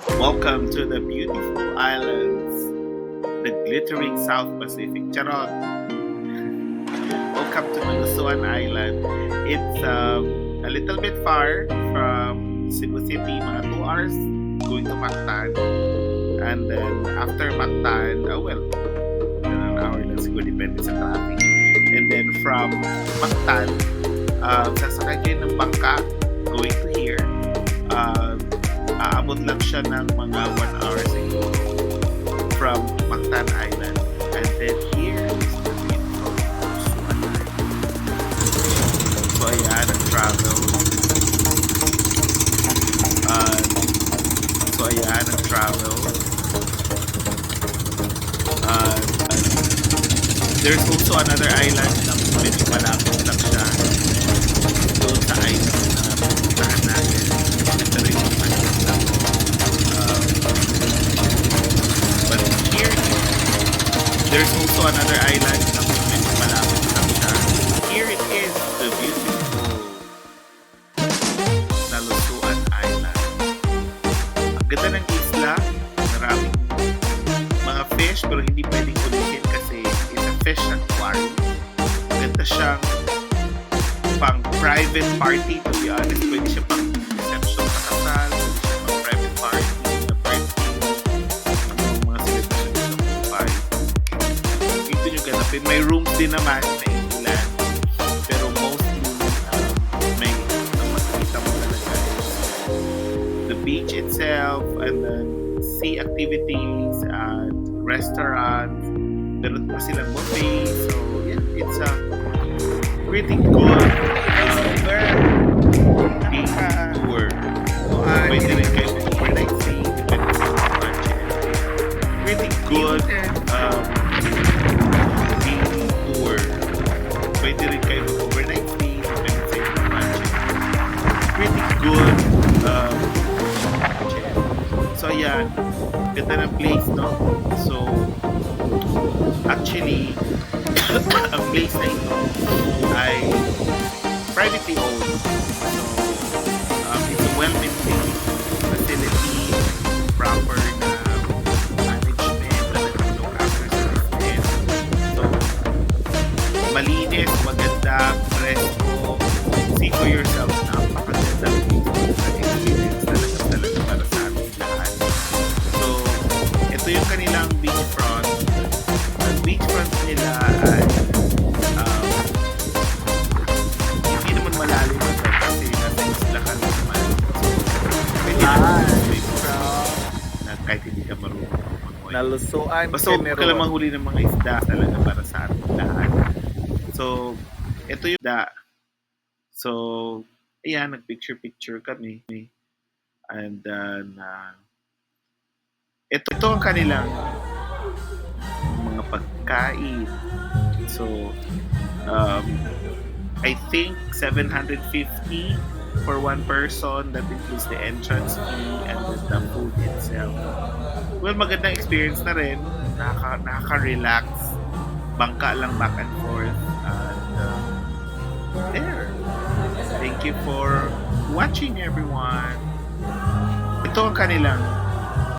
Welcome to the beautiful islands, the glittering South Pacific. Charot! Welcome to Malusuan Island. It's a little bit far from Cebu City, mga 2 hours going to Mactan. And then after Mactan, an hour na siguro, depende sa traffic. And then from Mactan, sasakay kayo ng bangka going to here. Aabot lang siya ng mga 1 hour siguro from Mactan Island. And then here is the beautiful Suan Island. So ayan, nag-travel. There's also another island na medyo malapit lang siya. Doon sa island na pupuntahan natin. Ito rin yung maliit lang. But here, there's also another island na medyo malapit lang siya. Here it is, the beautiful Nalusuan Island. Ang ganda ng isla. Maraming mga fish pero hindi pwedeng ulitin kasi it's a fish aquarium. Maganda siyang pang private party, to be honest. Pwede siya pang reception sa kasal, pwede siya pang private party, na birthday, mga celebration sa Mumbai. Dito nyo ganapin. May rooms din naman na ilan, pero mostly may makikita mo talaga is the beach itself and then sea activities and restaurants. Meron pa silang buffet. So, yeah, it's a pretty good beach tour. Pwede rin kayo overnight stay, depende sa budget. Pretty good beach tour. Pwede rin kayo overnight stay, depende sa budget. Pretty good budget. So, ayan. Ganda ng place, no? So, actually, ang place na ito ay privately owned. So, it's a well-maintained facility, proper na management, na look after services. So, malinis, maganda, presko. See for yourself, napakaganda experience talaga para sa ating lahat. So, ito yung kanilang beachfront. Ang beachfront nila ay hindi naman malalim ito kasi nasa isla ka naman. So, pwede naman swim na kahit hindi ka marunong mag-oil. Nalusuan, Basta huwag ka lang manghuli ng mga isda talaga para sa ating lahat. So, ito yung isda. So, ayan, nag-picture-picture kami. And then, ito ang kanilang mga pagkain. So, I think 750 for one person. That includes the entrance fee and the food itself. Well, magandang experience na rin. Nakaka-relax. Bangka lang back and forth. And there. Thank you for watching, everyone. Ito ang kanilang